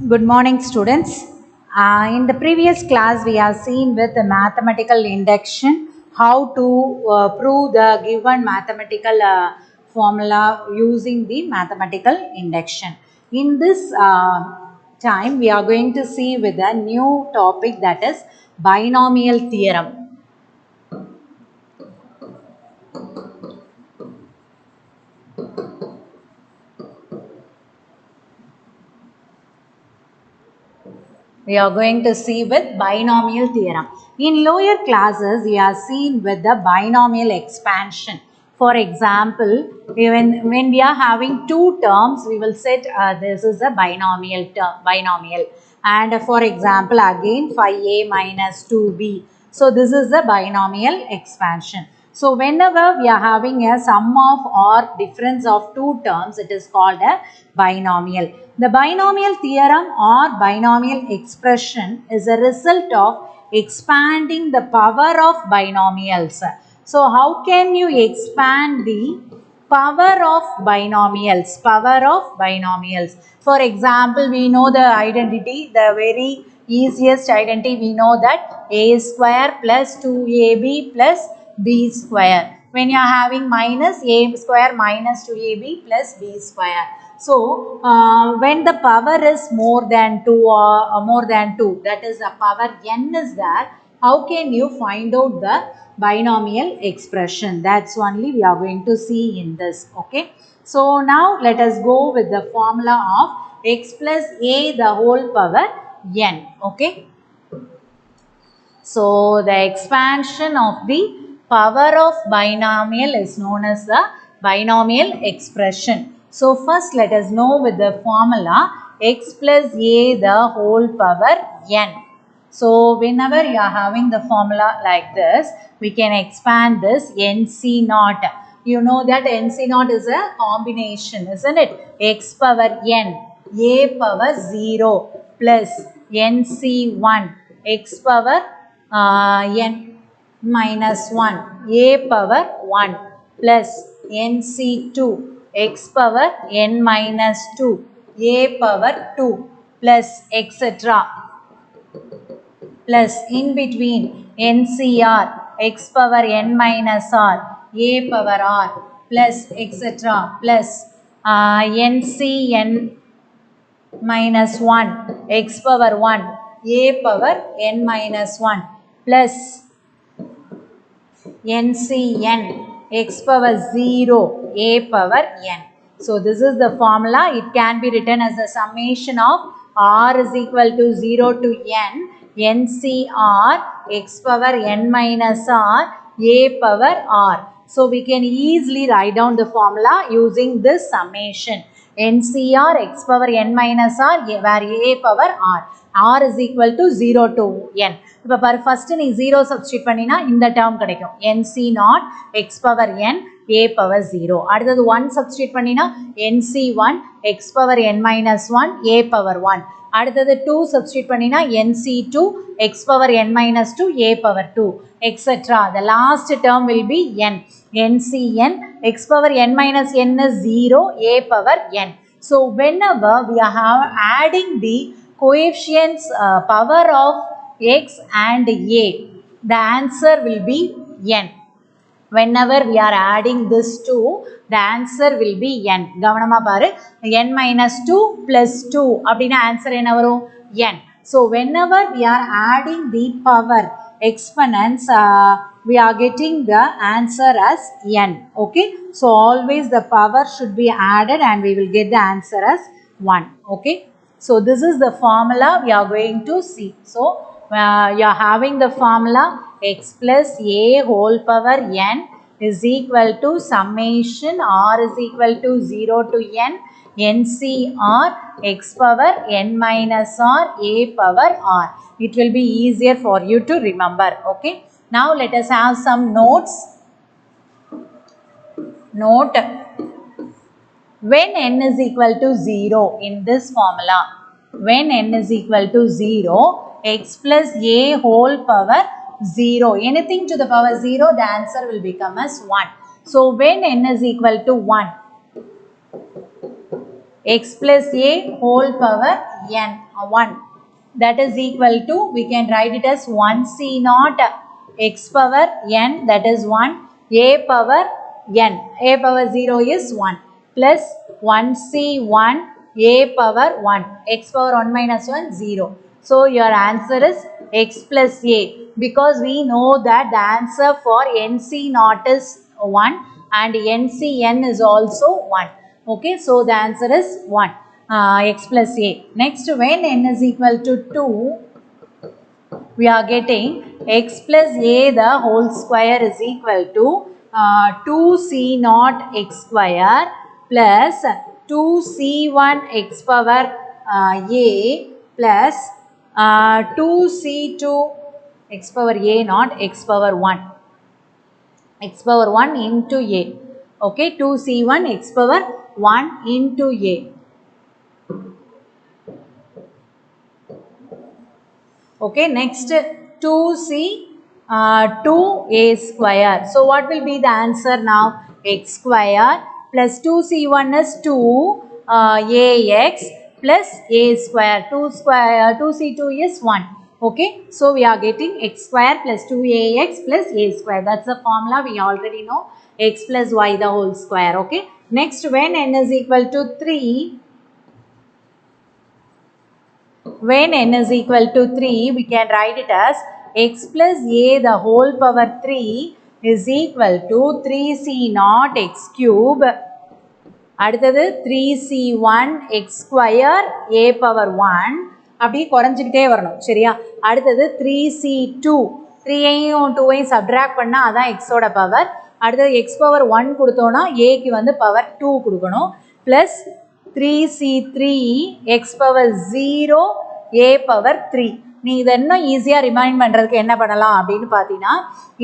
Good morning, students. In the previous class, we have seen with the mathematical induction how to prove the given mathematical formula using the mathematical induction. In this time, we are going to see with a new topic, that is binomial theorem. We are going to see with binomial theorem. In lower classes, we are seen with the binomial expansion. For example, when we are having two terms, we will set this is a binomial term, binomial. And for example, again 5a minus 2b. So this is the binomial expansion. So whenever we are having a sum of or difference of two terms, it is called a binomial. The binomial theorem or binomial expression is a result of expanding the power of binomials. So how can you expand the power of binomials? Power of binomials. For example, we know the identity, the very easiest identity, we know that a square plus 2ab plus b square. When you are having minus a square minus 2ab plus b square. So, when the power is more than 2 or more than 2, that is the power n is there, how can you find out the binomial expression? That's only we are going to see in this. Okay. So, now let us go with the formula of x plus a the whole power n. Okay. So, the expansion of the power of binomial is known as the binomial expression. So, first let us know with the formula x plus a the whole power n. So, whenever you are having the formula like this, we can expand this nc naught. You know that nc naught is a combination, isn't it? X power n, a power 0 plus nc1, x power n minus 1, a power 1 plus nc2, x power n minus 2, a power 2 plus etc. plus in between ncr, x power n minus r, a power r plus etc. plus ncn minus 1, x power 1, a power n minus 1 plus ncn, x power 0, a power n. So, this is the formula. It can be written as the summation of r is equal to 0 to n, ncr, x power n minus r, a power r. So, we can easily write down the formula using this summation. ncr, x power n minus r, where a power r is equal to 0 to n. இப்போ பாரு first நீ 0 substitute பண்ணினா இந்த term கிடைக்கும் nc naught x power n a power 0. அடுத்தது 1 substitute பண்ணினா nc1 x power n minus 1 a power 1. அடுத்தது 2 substitute பண்ணினா nc2 x power n minus 2 a power 2 etc. The last term will be n. ncn x power n minus n is 0, a power n. So whenever we are adding the coefficients power of x and a, the answer will be n. Whenever we are adding this two, the answer will be n. கவனமா பாரு, n minus 2 plus 2 அப்படினா answer என்ன வரும்? n. So whenever we are adding the power exponents, we are getting the answer as n. Okay. So always the power should be added and we will get the answer as 1. Okay. So this is the formula we are going to see. So you are having the formula x plus a whole power n is equal to summation r is equal to 0 to n ncr x power n minus r a power r. It will be easier for you to remember. Okay. Now let us have some notes. Note, when n is equal to 0 in this formula, when n is equal to 0, x plus a whole power 0, anything to the power 0, the answer will become as 1. So when n is equal to 1, x plus a whole power n 1. That is equal to, we can write it as 1c naught x power n, that is 1, a power n, a power 0 is 1, plus 1c1 a power 1, x power 1 minus 1 0. So your answer is x plus a, because we know that the answer for nc naught is 1 and ncn is also 1. Okay, so the answer is 1, x plus a. Next, when n is equal to 2, we are getting x plus a the whole square is equal to 2c naught x square plus 2c1 x power a plus 2c2 x power a naught x power 1, x power 1 into a. Okay, 2c1 x power 1 into a. Okay, next 2c 2a square. So what will be the answer now? X square plus 2c1 is 2 ax plus a square. 2c2 is 1. Okay, so we are getting x square plus 2ax plus a square. That's the formula we already know. X plus y the whole square. Okay, next, when n is equal to 3, when n is equal to 3, we can write it as x plus a the whole power 3 is equal to 3c naught x cube. அடுத்தது 3c1 x square a power 1, அப்படி குறைஞ்சிக்கிட்டே வரணும். சரியா? அடுத்தது 3c2, 3ஐயும் 2ஐயும் subtract பண்ணால் அதான் எக்ஸோட power. அடுத்தது எக்ஸ் பவர் 1 கொடுத்தோன்னா ஏக்கு வந்து பவர் 2 கொடுக்கணும். Plus 3c3 x power 0 a power 3. நீ இதை இன்னும் ஈஸியாக ரிமைண்ட் பண்ணுறதுக்கு என்ன பண்ணலாம் அப்படின்னு பார்த்தீங்கன்னா,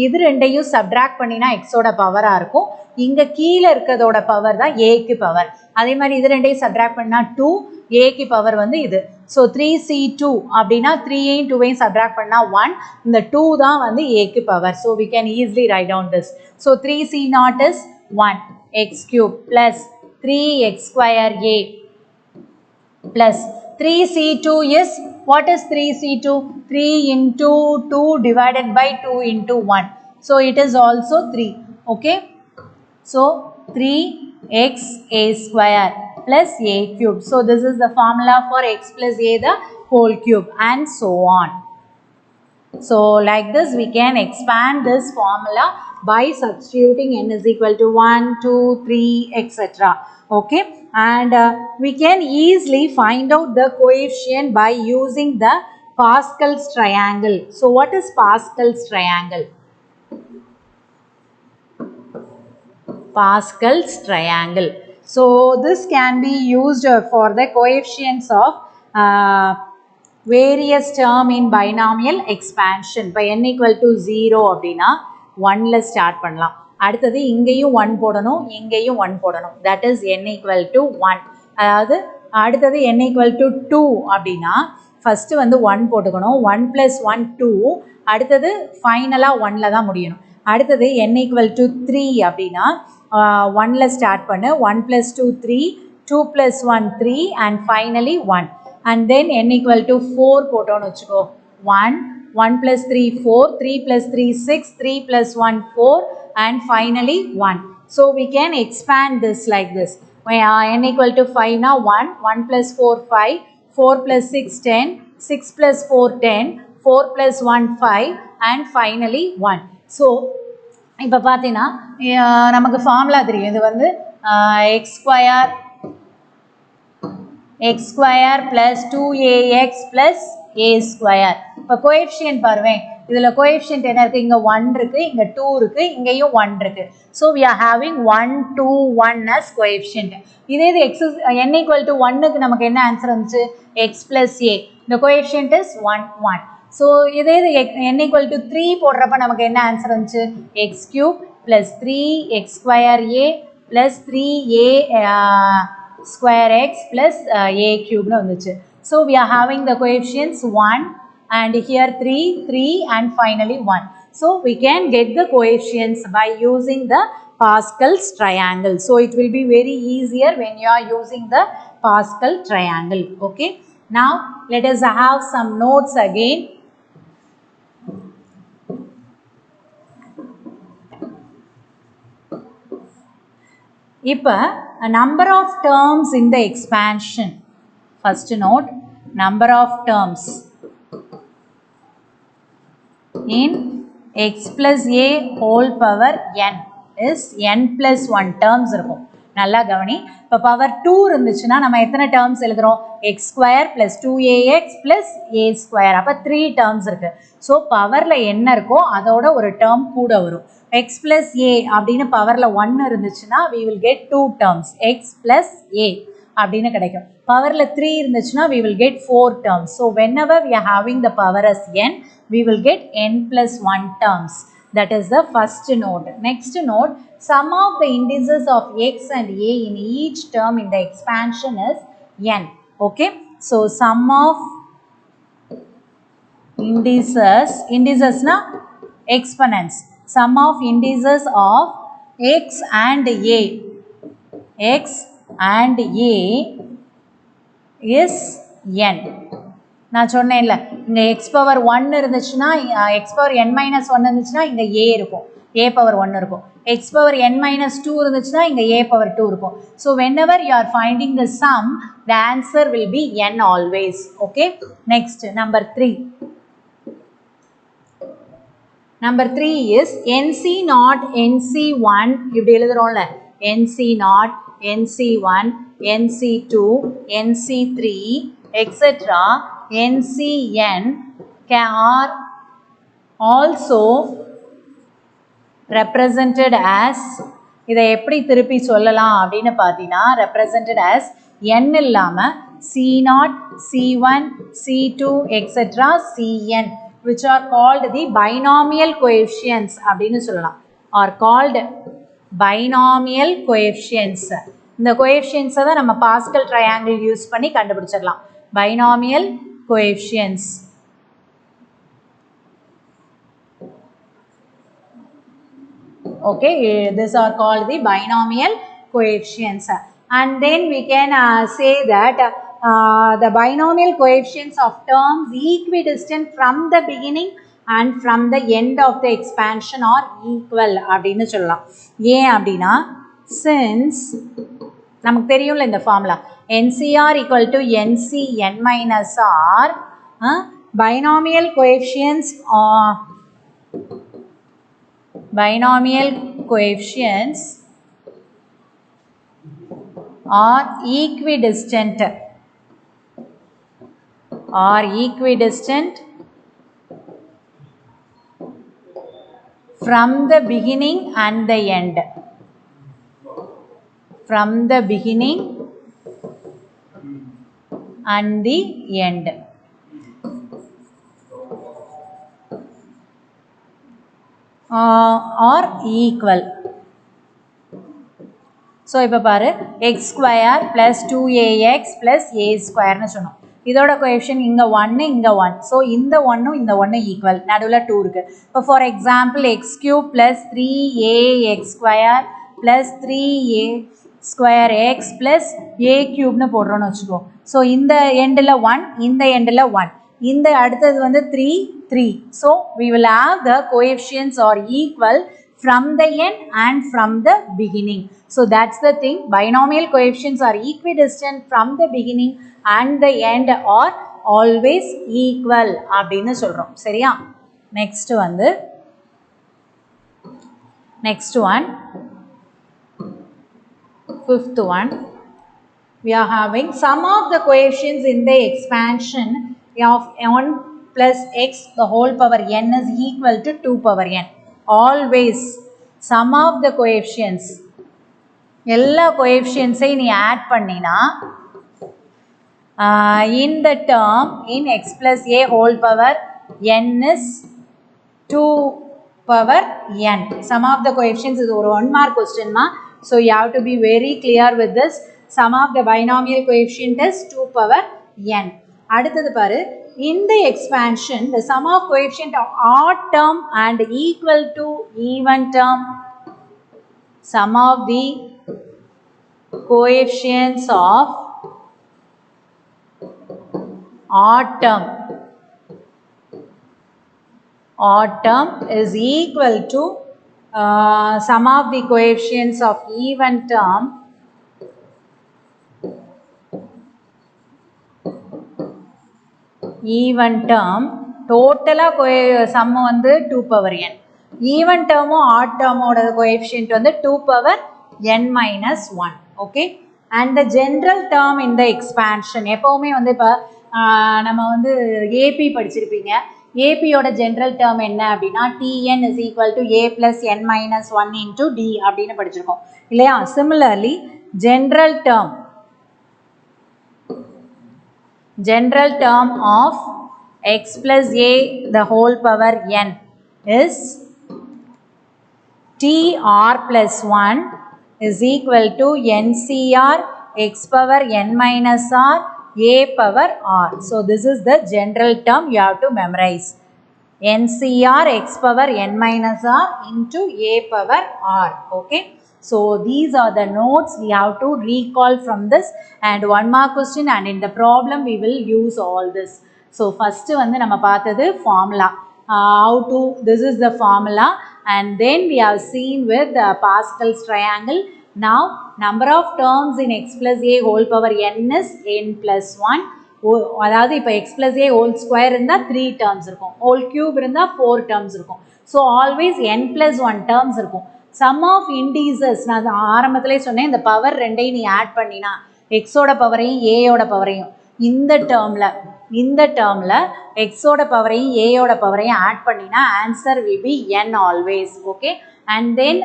இது ரெண்டையும் சப்ட்ராக்ட் பண்ணினா எக்ஸோட பவராக இருக்கும். இங்கே கீழே இருக்கிறதோட பவர் தான் ஏக்கு பவர். அதே மாதிரி இது ரெண்டையும் சப்ட்ராக்ட் பண்ணால் 2, ஏக்கு பவர் வந்து இது. ஸோ 3c2 அப்படின்னா 3ஐயும் 2ஐயும் சப்ட்ராக்ட் பண்ணால் 1, இந்த 2 தான் வந்து ஏக்கு power. So we can easily write down this. So 3c naught is 1 x cube plus 3x square a plus 3c2 is, what is 3c2? 3 into 2 divided by 2 into 1. So it is also 3. Okay. So 3x a square plus a cube. So this is the formula for x plus a the whole cube, and so on. So like this we can expand this formula by substituting n is equal to 1, 2, 3, etc. Okay, and we can easily find out the coefficient by using the Pascal's triangle. So what is Pascal's triangle? Pascal's triangle. So this can be used for the coefficients of various term in binomial expansion. By n equal to 0 அப்படினா 1ல start பண்ணலாம். அடுத்தது இங்கேயும் 1 போடணும், இங்கேயும் 1 போடணும். That is n equal to 1. அதாவது அடுத்தது n equal to 2 அப்படினா ஃபர்ஸ்ட் வந்து 1 போட்டுக்கணும். 1 plus 1 2. அடுத்தது ஃபைனலாக 1ல தான் முடியணும். அடுத்தது n equal to 3 அப்படினா 1ல ஸ்டார்ட் பண்ணு. 1 plus 2 3, 2 plus 1 3 and finally 1. And then n equal to 4 போட்டோன்னு வச்சுக்கோ. 1, 1 plus 3 4, 3 plus 3 6, 3 plus 1 4 and finally 1. So we can expand this like this. N equal to 5 now 1, 1 plus 4 5, 4 plus 6 10, 6 plus 4 10, 4 plus 1 5 and finally 1. So இப்போ பார்த்தீங்கன்னா நமக்கு formula தெரியும். இது வந்து X square plus 2ax plus a square. இப்போ coefficient பாருவேன், இதில் coefficient என்ன இருக்குது? இங்கே 1 இருக்குது, இங்கே 2 இருக்குது, இங்கேயும் 1 இருக்குது. So we are having 1 2 1 as coefficient. இதே இது எக்ஸ் n equal to 1க்கு நமக்கு என்ன ஆன்சர் வந்துச்சு? X plus a. இந்த கோஎஃபிஷியன்ட் இஸ் 1 1. ஸோ இதே இது n equal to 3 போடுறப்ப நமக்கு என்ன ஆன்சர் வந்துச்சு? X cube plus 3x square a plus 3a square x plus a cube னு வந்துச்சு. So we are having the coefficients 1 and here 3 3 and finally 1. So we can get the coefficients by using the Pascal's triangle. So it will be very easier when you are using the Pascal triangle. Okay, now let us have some notes again. இப்போ a number of terms in the expansion. First note, number of terms in x plus a whole power n is n plus 1 terms இருக்கும். நல்லா கவனி. இப்போ power 2 இருந்துச்சுன்னா நம்ம எத்தனை terms எழுதுறோம்? x square plus 2ax plus a square. அப்போ 3 terms இருக்கு. ஸோ பவரில் என்ன இருக்கோ அதோட ஒரு term கூட வரும். x plus a அப்படின்னு பவரில் 1 இருந்துச்சுன்னா we will get 2 terms x plus a அப்படின்னு கிடைக்கும். பவரில் 3 இருந்துச்சுன்னா we will get 4 terms. So whenever we are having the power as n, we will get n plus 1 terms. That is the first note. Next note, sum of the indices of x and a in each term in the expansion is n. Okay, so sum of indices na exponents, sum of indices of x and a is n. நான் சொன்னேன்ல, இங்கே x power 1 இருந்துச்சுன்னா x power n minus 1 இருந்துச்சுன்னா இங்கே a இருக்கும், a power 1 இருக்கும். x power n minus 2 இருந்துச்சுன்னா இங்கே a power 2 இருக்கும். So whenever you are finding the sum, the answer will be n always. Okay, next number 3. Number 3 is NC0, NC1 இப்படி எழுதுறோம்ல, NC0, NC1, NC2, NC3 etc. NCN are also represented as, இதை எப்படி திருப்பி சொல்லலாம் அப்படின்னு பார்த்தீங்கன்னா, represented as n இல்லாமல் C0, C1, C2 etc. Cn, which are called the binomial coefficients அப்படின்னு சொல்லலாம், are called binomial coefficients. இந்த coefficients தான் நம்ம Pascal triangle யூஸ் பண்ணி கண்டுபிடிச்சிடலாம். Binomial coefficients. Okay, these are called the binomial coefficients. And then we can say that the binomial coefficients of terms equidistant from the beginning and from the end of the expansion are equal அப்படின்னு சொல்லலாம். ஏன் அப்படின்னா, since நமக்கு தெரியும்ல இந்த formula, NCR equal to NCN minus R, binomial coefficients are equidistant from the beginning and the end. From the beginning and the end. Are equal. So இப்போ பாரு, x square plus 2ax plus a square னு சொன்னோம். இதோட coefficient இங்கே 1 இங்கே 1. So இந்த 1 இந்த 1 equal, நடுவில் 2 இருக்குது. இப்போ for example x cube plus 3ax square plus 3a square x plus a cube னு போடுறோன்னு வச்சுக்கோ. ஸோ இந்த எண்டில் 1, இந்த எண்டில் 1, இந்த அடுத்தது வந்து 3, 3. So we will have the coefficients are equal from the end and from the beginning. So that's the thing, binomial coefficients are equidistant from the beginning and the end are always equal அப்படின்னு சொல்கிறோம். சரியா? next one, fifth one, we are having sum of the coefficients in the expansion of 1 plus x the whole power n is equal to 2 power n. Always sum of the coefficients, எல்லா coefficientsஐயும் நீ add பண்ணினா in the term in x plus a whole power n is 2 power n. Sum of the coefficients is ஒரு 1 mark question ma, so you have to be very clear with this. Sum of the binomial coefficient is 2 power n. அடுத்தது பாரு, in the expansion the sum of coefficient of odd term and equal to even term, sum of the coefficients of odd term is equal to sum of the coefficients of even term total sum வந்து 2 power n. even term odd term ஓட coefficient வந்து 2 power n minus 1. okay, and the general term in the expansion எப்பவுமே வந்து இப்ப நம்ம வந்து AP படிச்சிருப்பீங்க. AP ஓட general term என்ன அப்படின்னா Tn is equal to A plus n minus 1 into D அப்படின்னு படிச்சிருக்கோம் இல்லையா. similarly general term of x plus a the whole power n is Tr plus 1 is equal to NCr x power n minus r a power r. So this is the general term you have to memorize. NCr x power n minus r into a power r. Okay. So these are the notes we have to recall from this, and one more question, and in the problem we will use all this. So first வந்து நம்ம பார்த்தது formula, how to, this is the formula, and then we have seen with Pascal's triangle. Now number of terms in x plus a whole power n is n plus 1. அதாவது இப்போ x plus a whole square இருந்தால் 3 terms இருக்கும், whole cube இருந்தால் 4 terms இருக்கும். So always n plus 1 terms இருக்கும். sum of indices நான் ஆரம்பத்திலே சொன்னேன், இந்த பவர் ரெண்டையும் நீ ஆட் பண்ணினா x ஓட பவரையும் a ஓட பவரையும் இந்த டேர்மில் x ஓட பவரையும் a ஓட பவரையும் ஆட் பண்ணினா answer will be n always. okay, and then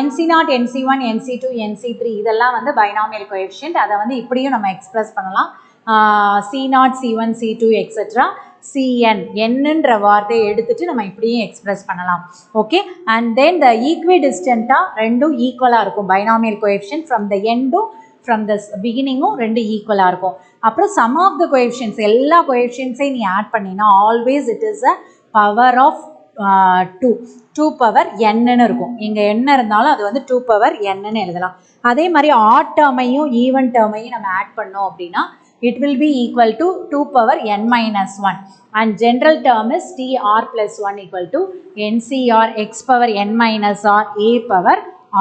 NC0, NC1, NC2, NC3 இதெல்லாம் வந்து binomial coefficient. அதை வந்து இப்படியும் நம்ம எக்ஸ்பிரஸ் பண்ணலாம். C0, C1, C2 etc. Cn என்னன்ற வார்த்தையை எடுத்துட்டு நம்ம இப்படியும் எக்ஸ்பிரஸ் பண்ணலாம். Okay, and then the equidistant ரெண்டும் ஈக்குவலாக இருக்கும். binomial coefficient from the end from the beginning ரெண்டு ஈக்குவலாக இருக்கும். அப்புறம் sum of the coefficients எல்லா coefficientsையும் நீ ஆட் பண்ணினா always it is a power of 2 power n ன்னு இருக்கும். இங்கே என்ன இருந்தாலும் அது வந்து 2 power n ன்னு எழுதலாம். அதே மாதிரி odd termையும் even termையும் நம்ம ஆட் பண்ணோம் அப்படின்னா it will be equal to 2 power n minus 1, and general term is Tr plus 1 equal to Ncr x power n minus r a power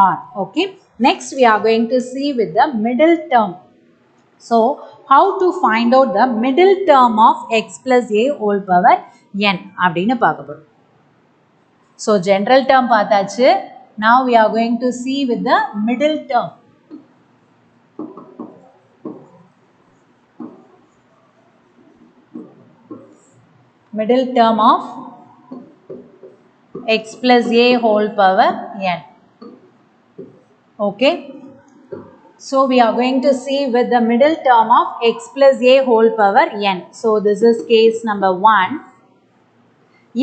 r. okay, next we are going to see with the middle term. So how to find out the middle term of x plus a whole power n அப்படின்னு பார்க்க போறோம். So general term பார்த்தாச்சு. Now we are going to see with the middle term. Middle term of x plus a whole power n. Okay, so we are going to see with the middle term of x plus a whole power n. So this is case number 1.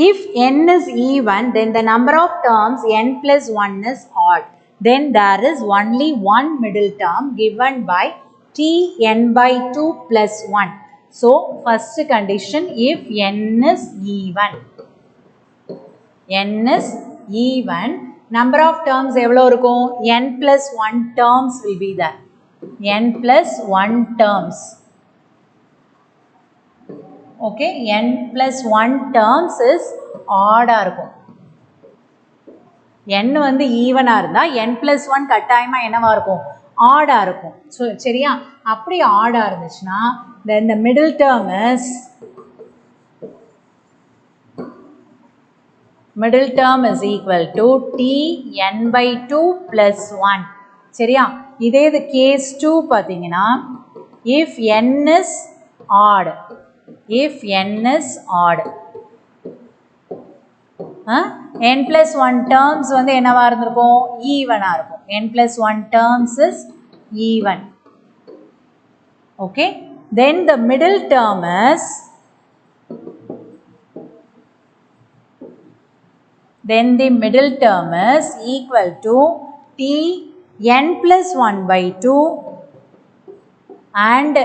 If n is even, then the number of terms n plus 1 is odd. Then there is only one middle term given by Tn by 2 plus 1. So first condition, if n is even, number of terms எவ்வளோ இருக்கும்? n plus 1 terms will be there. n plus 1 terms. okay, n plus 1 terms is odd இருக்கும். n வந்து ஈவனாக இருந்தால் n plus 1 கட்டாயமாக என்னவா இருக்கும்? ஆடாக இருக்கும். ஸோ சரியா, அப்படி ஆடாக இருந்துச்சுன்னா then the middle term is equal to Tn by 2 plus 1. சரியா, இதே இது case 2 பார்த்தீங்கன்னா if n is odd, n plus 1 terms வந்து என்னவா இருந்திருக்கும்? ஈவனாக இருக்கும். n plus 1 terms is even. okay, then the middle term is equal to Tn plus 1 by 2 and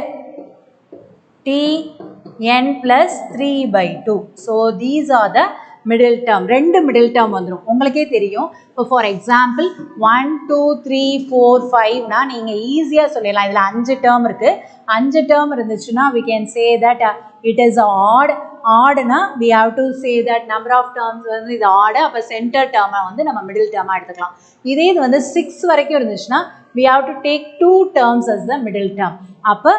Tn plus 3 by 2. So these are the middle term. ரெண்டு middle term வந்துரும். உங்களுக்கே தெரியும். இப்போ for example 1 2 3 4 5 னா நீங்க ஈஸியா சொல்லலாம். இதுல 5 term இருக்கு. 5 term இருந்துச்சுன்னா we can say that it is odd. Odd na we have to say that number of terms வந்து இது odd. அப்ப center term வந்து நம்ம middle term எடுத்துக்கலாம். இதே இது வந்து 6 வரைக்கும் இருந்துச்சுன்னா we have to take 2 terms as the middle term. அப்ப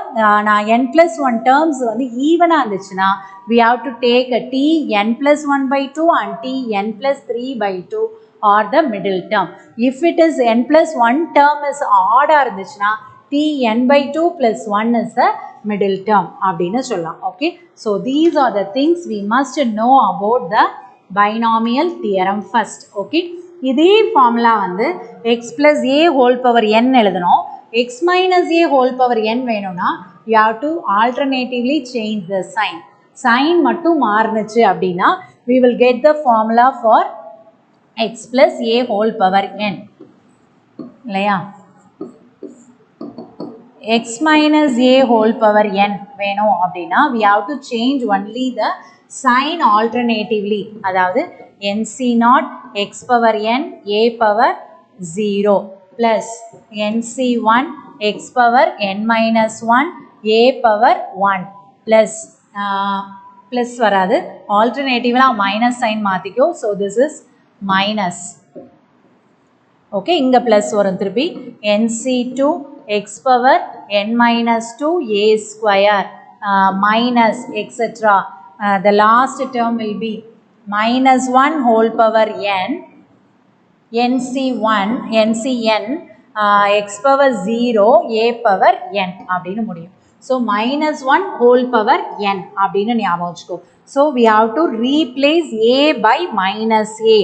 நான் n plus 1 terms வந்து ஈவனா இருந்துச்சுன்னா we have to take a t n plus 1 by 2 and t n plus 3 by 2 or the middle term. If it is n plus 1 term is odd இருந்துச்சுன்னா t n by 2 plus 1 is the middle term அப்படினு சொல்லலாம். Okay, so these are the things we must know about the binomial theorem first. Okay, இதே formula வந்து x plus a whole power n எழுதணும். x minus a whole power n வேணும்னா you have to alternatively change the sign. Sign மட்டும் மாறுனுச்சு அப்படின்னா we will get the formula for x plus a whole power n இல்லையா? x minus a whole power n வேணும் அப்படின்னா we have to change only the sign alternatively. அதாவது nc0 x power n a power 0 plus nc1 x power n minus 1 a power 1 plus plus வராது, alternatively minus sign மாத்திக்கோ. So this is minus. Okay, இங்க plus வரும் திருப்பி nc2 x power n minus 2 a square minus etc. The last term will be minus 1 whole power n nc1 ncn x power 0 a power n அப்படின்னு முடியும். So minus 1 whole power n அப்படின்னு ஞாபகம் வச்சுக்கோ. So we have to replace a by minus a.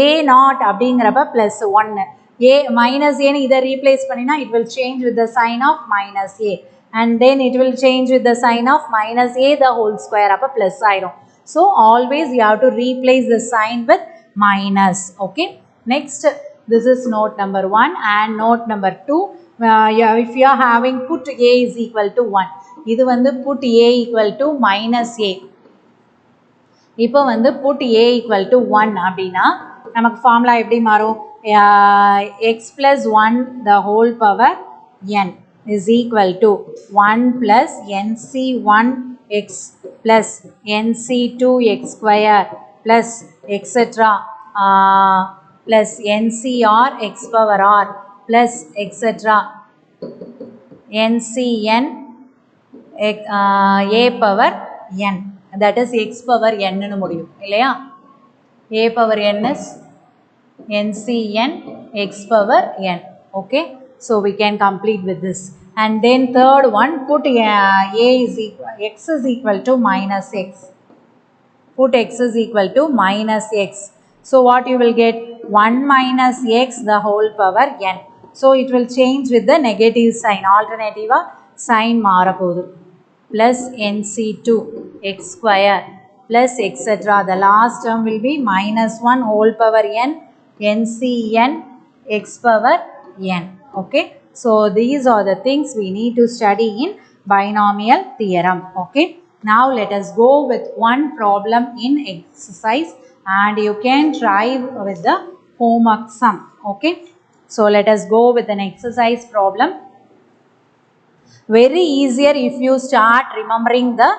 a not அப்படிங்கிறப்ப plus 1. a minus a இதை replace பண்ணினா it will change with the sign of minus a. And then it will change with the sign of minus a the whole square. அப்ப plus ஆயிரும். So always you have to replace the sign with minus. Okay. Next, this is note number 1 and note number 2. If you are having put a is equal to 1. இது வந்து put a equal to minus a. இப்போ வந்து put a equal to 1 அப்படின்னா நமக்கு formula எப்படி மாறும்? x plus 1 the whole power n is equal to 1 plus nc1 x plus nc2 x square plus etc. Plus ncr x power r plus etc. ncn a power n, that is x power n னு முடியும் இல்லையா? a power n is ncn x power n. Okay, so we can complete with this. And then third one, put a is equal, x is equal to minus x. Put x is equal to minus x. So what you will get? 1 minus x the whole power n. So it will change with the negative sign. Alternative sign மாறப்போகுது. Plus nc2 x square plus etc. The last term will be minus 1 whole power n ncn x power n. Okay. So these are the things we need to study in binomial theorem. Okay. Now let us go with one problem in exercise and you can try with the homework sum. Okay. So let us go with an exercise problem. Very easier if you start remembering the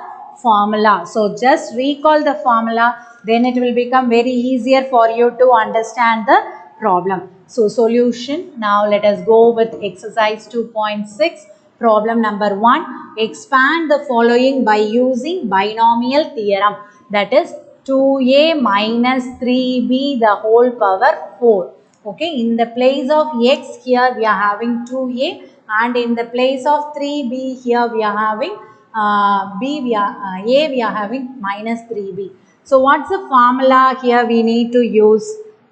formula. So just recall the formula, then it will become very easier for you to understand the problem. So solution. Now let us go with exercise 2.6. Problem number 1. Expand the following by using binomial theorem. That is 2a minus 3b the whole power 4. Okay, in the place of x here we are having 2a and in the place of 3b here we are having a we are having minus 3b. So what's the formula here we need to use?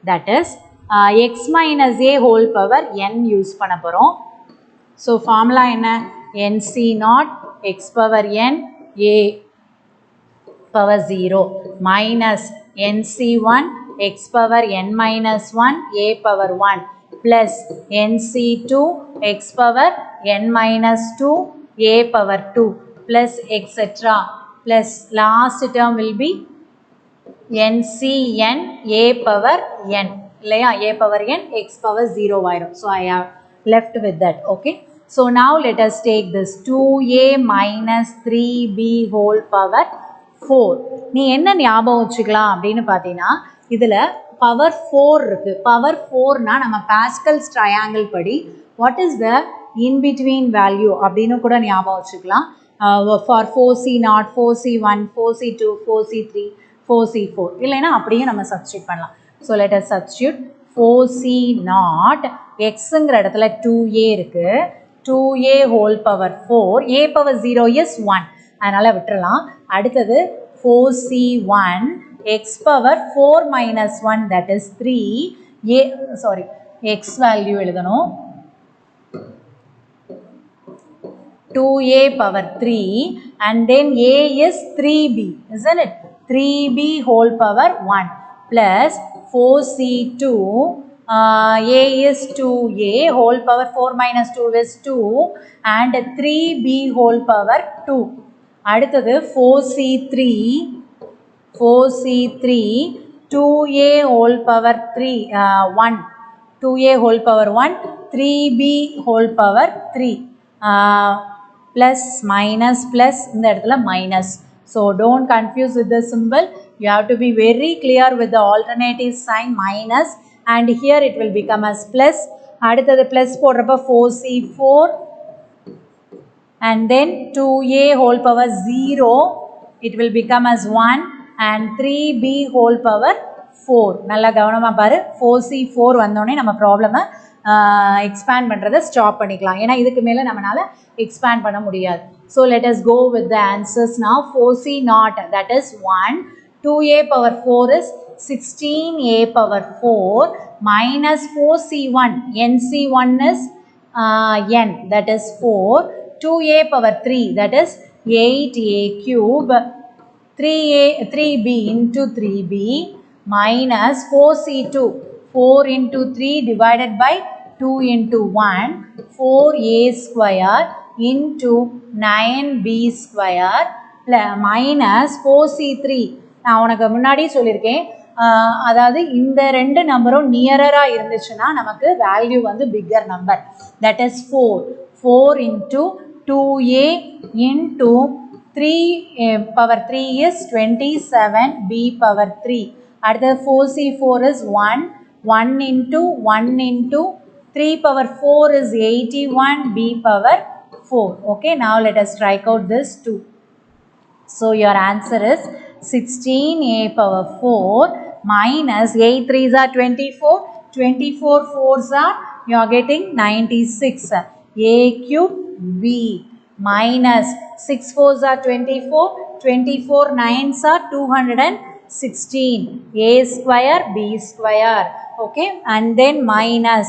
That is x minus a whole power n use பண்ண போறோம். So formula என்ன? nc0 x power n a power 0 minus nc1 x power n minus 1 a power 1 plus nc2 x power n minus 2 a power 2 plus etc. plus last term will be ncn a power n இல்லையா? a power n x power 0 ஆயிரும். So I have left with that. Okay. So now let us take this 2a minus 3b whole power 4. நீ என்ன ஞாபகம் வச்சுக்கலாம் அப்படின்னு பார்த்தீங்கன்னா இதில் power 4 இருக்கு. பவர் 4னா நம்ம பாஸ்கல்ஸ் ட்ரையாங்கிள் படி what is the in between value அப்படின்னு கூட ஞாபகம் வச்சுக்கலாம். For 4c0, 4c1, 4c2, 4c3, 4c4 இல்லைன்னா அப்படியும் நம்ம சப்ஸ்டியூட் பண்ணலாம். So let as substitute 4c0 எக்ஸுங்கிற இடத்துல 2a இருக்கு. 2a whole power 4, a power 0 is 1, அதனால் விட்டுறலாம். அடுத்தது 4c1 x power 4 minus 1 that is 3, x value எழுதணும் 2a power 3 and then a is 3b, isn't it? 3b whole power 1 plus 4c2 a is 2a whole power 4 minus 2 is 2 and 3b whole power 2. அடுத்தது 4c3 2a whole power 3 1 2a whole power 1 3b whole power 3 plus minus plus இந்த இடத்துல minus. So don't confuse with the symbol. You have to be very clear with the alternative sign minus and here it will become as plus. அடுத்தது plus போடுறப்ப 4c4 and then 2a whole power 0 it will become as 1 and 3b whole power 4. நல்லா கவனமாக பாரு. 4c4 வந்தோடனே நம்ம ப்ராப்ளமை expand பண்ணுறதை stop பண்ணிக்கலாம். ஏன்னா இதுக்கு மேலே நம்மளால் எக்ஸ்பேண்ட் பண்ண முடியாது. So let us go with the answers now. 4c0 that is 1, 2a power 4 is 16a power 4 minus 4c1, nc1 is n that is 4, 2a power 3 that is 8a cube, 3b into 3b minus 4c2, 4 into 3 divided by 2 into 1, 4a square into 9b square minus 4c3. நான் உனக்கு முன்னாடி சொல்லியிருக்கேன், அதாவது இந்த ரெண்டு நம்பரும் நியரராக இருந்துச்சுன்னா நமக்கு வேல்யூ வந்து bigger number. That is 4 into 2a into 3 power 3 is 27 b power 3. அடுத்தது 4c4 is 1 into 3 power 4 is 81 b power 4. Okay, now let us strike out this 2. So your answer is 16a power 4 minus 8 3s are 24, 24 4s are you are getting 96, a cube b minus 6 4s are 24, 24 9s are 216, a square b square. Okay, and then minus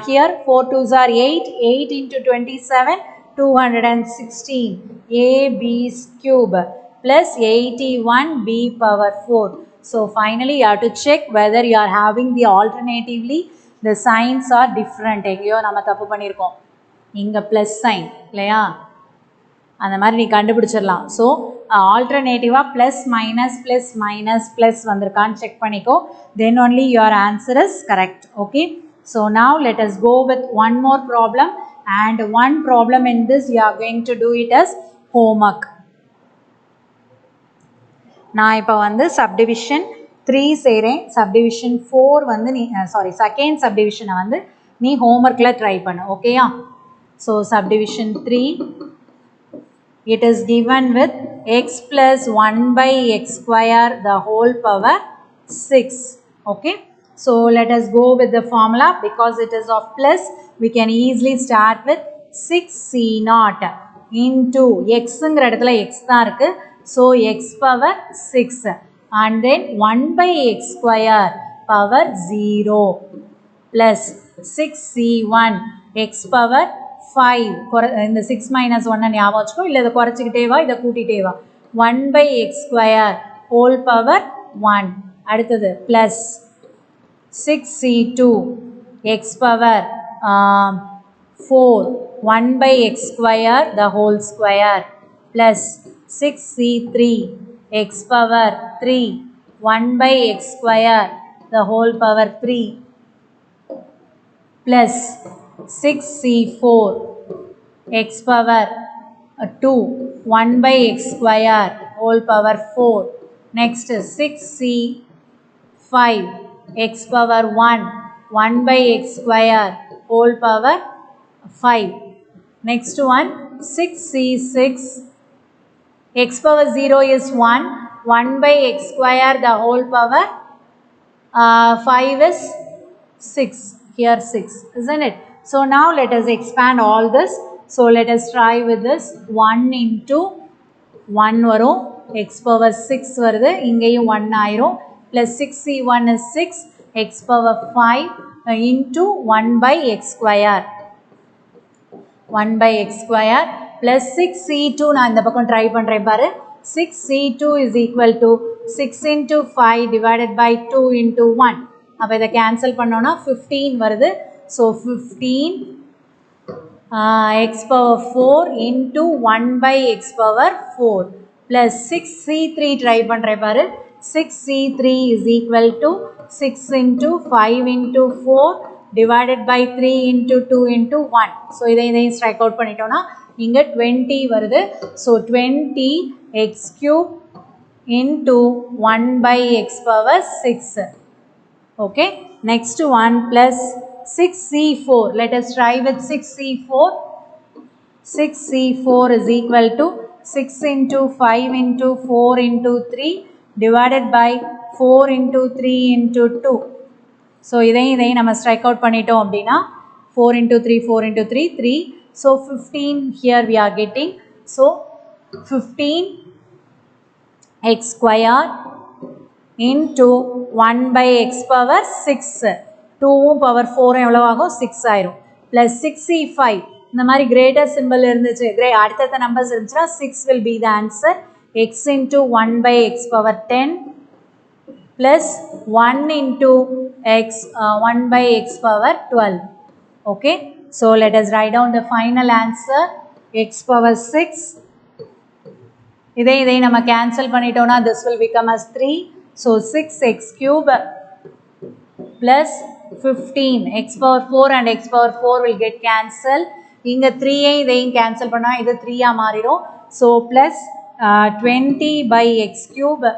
here 4 2s are 8, 8 into 27 216, a b cube plus 81 b power 4. So finally you have to check whether you are having the alternatively the signs are different. எங்கேயோ நம்ம தப்பு பண்ணியிருக்கோம், இங்கே plus sine இல்லையா, அந்த மாதிரி நீ கண்டுபிடிச்சிடலாம். ஸோ ஆல்டர்னேட்டிவாக plus minus plus minus plus வந்திருக்கான்னு செக் பண்ணிக்கோ. Then only your answer is correct. Okay, so now let us go with one more problem and one problem in this you are going to do it as homework. நான் இப்போ வந்து subdivision 3 செய்கிறேன், subdivision 4 வந்து நீ second சப்டிவிஷனை வந்து நீ ஹோம்ஒர்க்கில் try பண்ணு. ஓகேயா? So subdivision 3 it is given with x plus 1 by x square the whole power 6. Okay, so let us go with the formula. Because it is of plus, we can easily start with 6c0 into xங்கிற இடத்துல x தான் இருக்கு. So x power 6 and then 1 by x square power 0 plus 6c1 x power 5. இந்த 6 minus 1 ஞாபகம் வச்சுக்கோ, இல்லை இதை குறைச்சிக்கிட்டே வா, இதை கூட்டிகிட்டே வா. 1 by x square whole power 1. அடுத்தது plus 6c2 x power 4, 1 by x square the whole square plus 6c3 x power 3, 1 by x square the whole power 3 plus 6c4 x power 2, 1 by x square whole power 4. Next 6c 5, x power 1, 1 by x square whole power 5. Next one 6c6, x power 0 is 1, 1 by x square the whole power 5 is 6, here 6, isn't it? So now let us expand all this. So let us try with this. 1 into 1 varum, x power 6 varudhu, ingeyum 1 ஆயிரும், plus 6c1 is 6, x power 5 into 1 by x square, 1 by x square plus 6c2, நான் இந்த பக்கம் try பண்றேன் பாரு, 6c2 is equal to 6 into 5 divided by 2 into 1. அப்போ இதை cancel பண்ணோம்னா 15 வருது. So 15 x power 4 into 1 by x power 4 plus 6c3 try பண்றேன் பாரு, 6c3 is equal to 6 into 5 into 4 divided by 3 into 2 into 1. So இதையும் strike out பண்ணிட்டோம்னா இங்க 20 வருது. So 20 x cube into 1 by x power 6. Okay, next one plus 6c4. Let us try with 6c4. 6c4 is equal to 6 into 5 into 4 into 3 divided by 4 into 3 into 2. So இதையும் நம்ம strike out பண்ணிட்டோம் அப்படின்னா 4 into 3, 4 into 3, 3. So 15 here we are getting. So 15 x square into 1 by x power 6. 2 power 4 எவ்வளவு ஆகும், 6 ஆயிரும். Plus 6c5. இந்த மாதிரி greater symbol இருந்துச்சு, அடுத்த numbers இருந்துச்சுன்னா 6 will be the answer. X into 1 by x power 10 plus 1 into x 1 by x power 12. Okay, so let us write down the final answer. X power 6. இதை நம்ம cancel பண்ணிட்டோம்னா this will become as 3. So 6x cube plus 15 x power 4 and x power 4 will get cancelled. இங்க 3 இதையும் cancel பண்ணா இது 3 ஆ மாறிடும். So plus 20 by x cube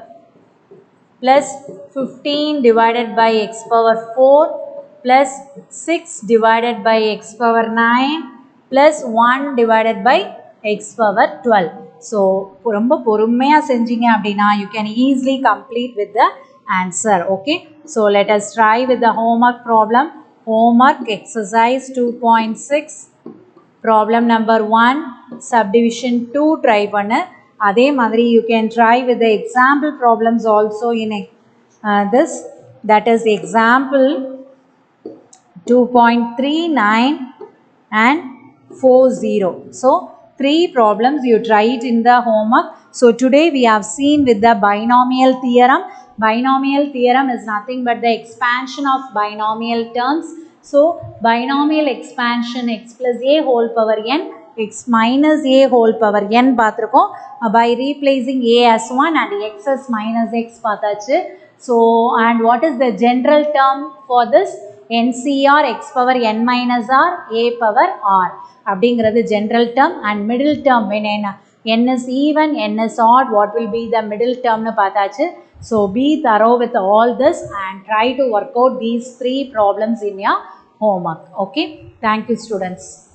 plus 15 divided by x power 4 plus 6 divided by x power 9 plus 1 divided by x power 12. So ரொம்ப பொறுமையா செஞ்சீங்க அப்படின்னா you can easily complete with the answer. Okay, so let us try with the homework problem. Homework exercise 2.6 problem number 1 subdivision 2 try பண்ணு. அதே மாதிரி you can try with the example problems also in this, that is example 2.39 and 40. So 3 problems you try it in the homework. So today we have seen with the binomial theorem. Binomial theorem is nothing but the expansion of binomial terms. So binomial expansion x plus a whole power n, x minus a whole power n பார்த்திருக்கோம். By replacing a as 1 and x as minus x பார்த்தாச்சு. So and what is the general term for this? NCR x power n minus r a power r அப்படிங்கிறது general term. And middle term when n is even, n is odd, what will be the middle term னு பார்த்தாச்சு. So be thorough with all this and try to work out these 3 problems in your homework. Okay, thank you students.